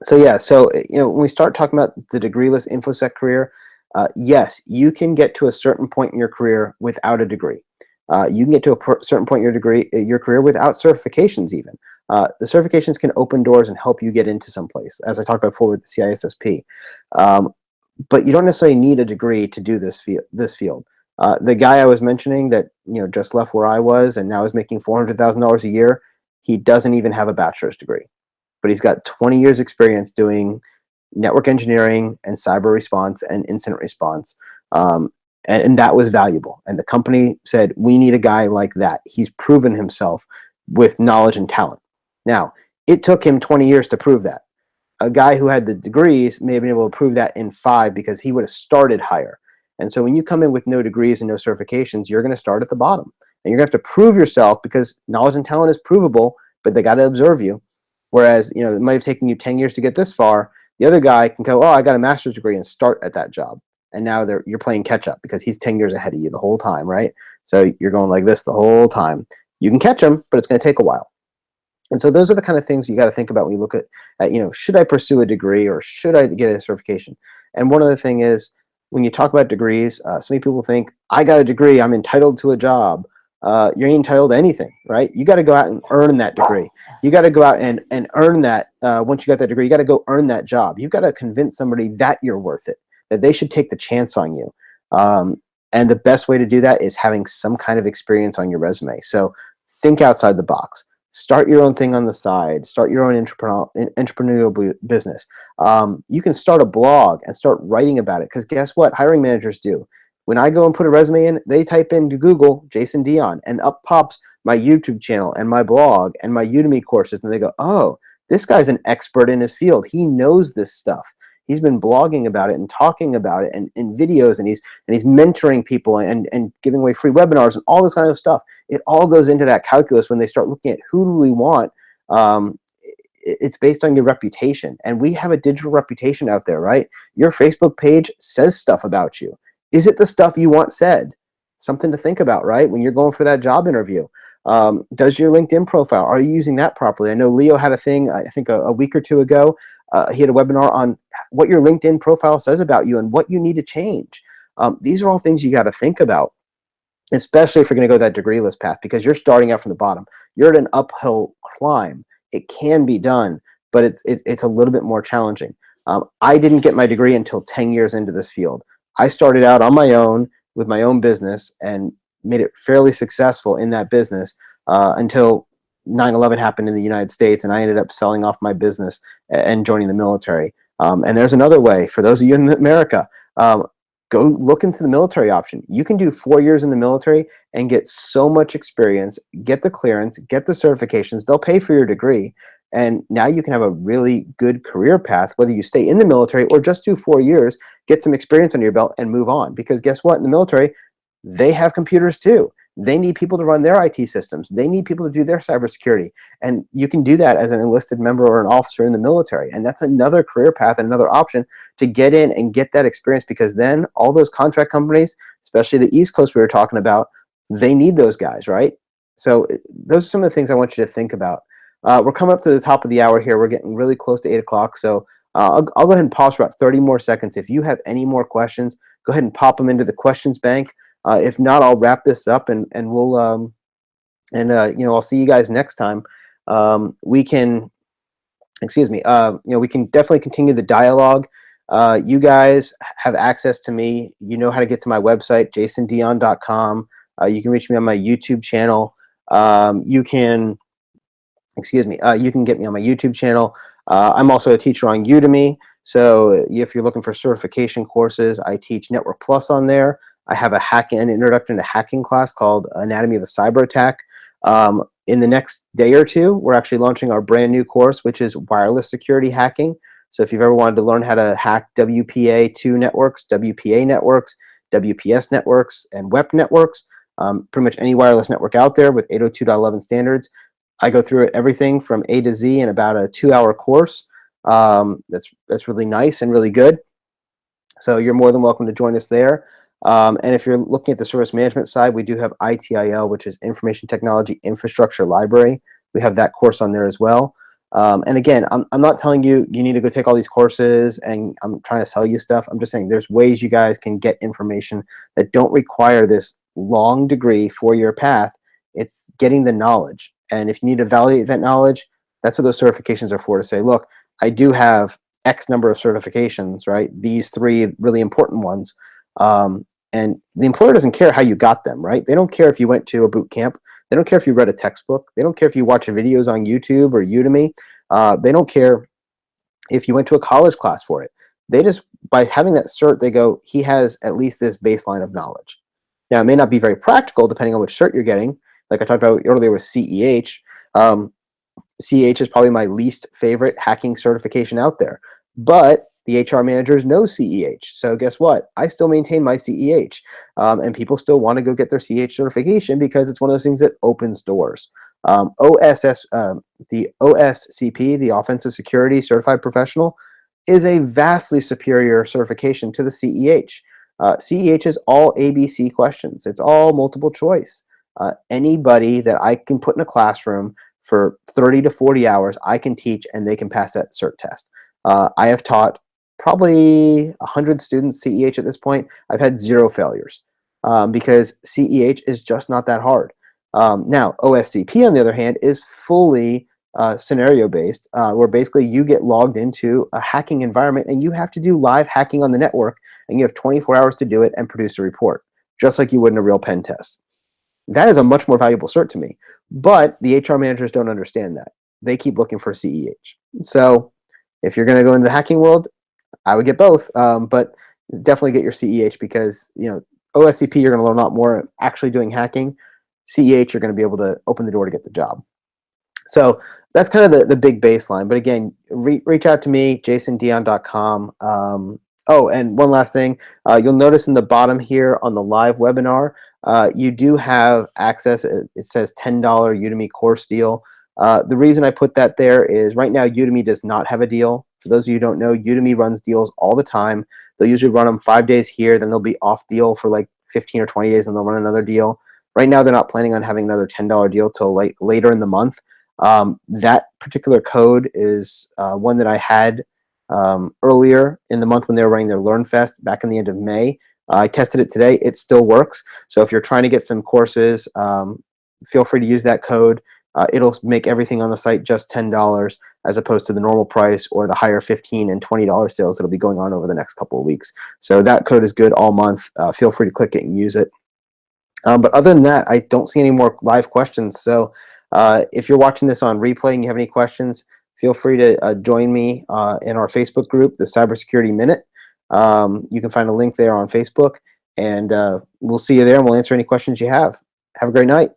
So when we start talking about the degreeless InfoSec career, yes, you can get to a certain point in your career without a degree. You can get to a certain point in your career without certifications even. The certifications can open doors and help you get into some place, as I talked about before with the CISSP. But you don't necessarily need a degree to do this field. The guy I was mentioning that just left where I was and now is making $400,000 a year, he doesn't even have a bachelor's degree, but he's got 20 years experience doing network engineering and cyber response and incident response. And that was valuable. And the company said, we need a guy like that. He's proven himself with knowledge and talent. Now, it took him 20 years to prove that. A guy who had the degrees may have been able to prove that in 5 because he would have started higher. And so when you come in with no degrees and no certifications, you're going to start at the bottom. And you're going to have to prove yourself, because knowledge and talent is provable, but they got to observe you. Whereas, it might have taken you 10 years to get this far. The other guy can go, oh, I got a master's degree and start at that job. And now you're playing catch up because he's 10 years ahead of you the whole time, right? So you're going like this the whole time. You can catch him, but it's going to take a while. And so those are the kind of things you got to think about when you look at, should I pursue a degree or should I get a certification? And one other thing is, when you talk about degrees, so many people think, I got a degree, I'm entitled to a job. You ain't entitled to anything, right? You got to go out and earn that degree. You got to go out and earn that. Once you got that degree, you got to go earn that job. You've got to convince somebody that you're worth it, that they should take the chance on you. And the best way to do that is having some kind of experience on your resume. So think outside the box. Start your own thing on the side. Start your own entrepreneurial business. You can start a blog and start writing about it, because guess what hiring managers do? When I go and put a resume in, they type into Google Jason Dion, and up pops my YouTube channel and my blog and my Udemy courses, and they go, oh, this guy's an expert in his field. He knows this stuff. He's been blogging about it and talking about it and in videos, and he's mentoring people and giving away free webinars and all this kind of stuff. It all goes into that calculus when they start looking at who do we want. It's based on your reputation, and we have a digital reputation out there, right? Your Facebook page says stuff about you. Is it the stuff you want said? Something to think about, right? When you're going for that job interview. Does your LinkedIn profile, are you using that properly? I know Leo had a thing, I think a week or two ago. He had a webinar on what your LinkedIn profile says about you and what you need to change. These are all things you got to think about, especially if you're going to go that degreeless path, because you're starting out from the bottom. You're at an uphill climb. It can be done, but it's a little bit more challenging. I didn't get my degree until 10 years into this field. I started out on my own with my own business and made it fairly successful in that business until 9/11 happened in the United States, and I ended up selling off my business and joining the military. And there's another way for those of you in America. Go look into the military option. You can do 4 years in the military and get so much experience, get the clearance, get the certifications. They'll pay for your degree. And now you can have a really good career path, whether you stay in the military or just do 4 years, get some experience under your belt and move on. Because guess what? In the military, they have computers too. They need people to run their IT systems. They need people to do their cybersecurity. And you can do that as an enlisted member or an officer in the military. And that's another career path and another option to get in and get that experience, because then all those contract companies, especially the East Coast we were talking about, they need those guys, right? So those are some of the things I want you to think about. We're coming up to the top of the hour here. We're getting really close to 8 o'clock. So I'll go ahead and pause for about 30 more seconds. If you have any more questions, go ahead and pop them into the questions bank. If not, I'll wrap this up and we'll I'll see you guys next time. We can, we can definitely continue the dialogue. You guys have access to me. You know how to get to my website, jasondion.com. You can reach me on my YouTube channel. You can get me on my YouTube channel. I'm also a teacher on Udemy. So if you're looking for certification courses, I teach Network Plus on there. I have an introduction to hacking class called Anatomy of a Cyber Attack. In the next day or two, we're actually launching our brand new course, which is wireless security hacking. So if you've ever wanted to learn how to hack WPA2 networks, WPA networks, WPS networks, and WEP networks, pretty much any wireless network out there with 802.11 standards, I go through everything from A to Z in about a 2-hour course. That's really nice and really good. So you're more than welcome to join us there. And if you're looking at the service management side, we do have ITIL, which is Information Technology Infrastructure Library. We have that course on there as well. And again, I'm not telling you need to go take all these courses and I'm trying to sell you stuff. I'm just saying there's ways you guys can get information that don't require this long degree 4-year path. It's getting the knowledge. And if you need to validate that knowledge, that's what those certifications are for, to say, look, I do have X number of certifications, right? These 3 really important ones. And the employer doesn't care how you got them, right? They don't care if you went to a boot camp. They don't care if you read a textbook. They don't care if you watch videos on YouTube or Udemy. They don't care if you went to a college class for it. They just, by having that cert, they go, he has at least this baseline of knowledge. Now, it may not be very practical depending on which cert you're getting. Like I talked about earlier with CEH. CEH is probably my least favorite hacking certification out there. But the HR managers know CEH. So guess what? I still maintain my CEH, and people still want to go get their CEH certification because it's one of those things that opens doors. The OSCP, the Offensive Security Certified Professional, is a vastly superior certification to the CEH. CEH is all ABC questions. It's all multiple choice. Anybody that I can put in a classroom for 30 to 40 hours, I can teach and they can pass that cert test. I have taught probably 100 students CEH at this point. I've had 0 failures because CEH is just not that hard. Now, OSCP, on the other hand, is fully scenario-based, where basically you get logged into a hacking environment and you have to do live hacking on the network, and you have 24 hours to do it and produce a report, just like you would in a real pen test. That is a much more valuable cert to me, but the HR managers don't understand that. They keep looking for CEH. So if you're going to go into the hacking world, I would get both, but definitely get your CEH because, you know, OSCP, you're going to learn a lot more actually doing hacking. CEH, you're going to be able to open the door to get the job. So that's kind of the big baseline. But again, reach out to me, jasondion.com. Oh, and one last thing. You'll notice in the bottom here on the live webinar, you do have access. It says $10 Udemy course deal. The reason I put that there is right now Udemy does not have a deal. For those of you who don't know, Udemy runs deals all the time. They'll usually run them 5 days here, then they'll be off deal for like 15 or 20 days, and they'll run another deal. Right now, they're not planning on having another $10 deal till later in the month. That particular code is one that I had earlier in the month when they were running their LearnFest back in the end of May. I tested it today. It still works. So if you're trying to get some courses, feel free to use that code. It'll make everything on the site just $10 as opposed to the normal price or the higher $15 and $20 sales that'll be going on over the next couple of weeks. So that code is good all month. Feel free to click it and use it. But other than that, I don't see any more live questions. So if you're watching this on replay and you have any questions, feel free to join me in our Facebook group, the Cybersecurity Minute. You can find a link there on Facebook, and we'll see you there, and we'll answer any questions you have. Have a great night.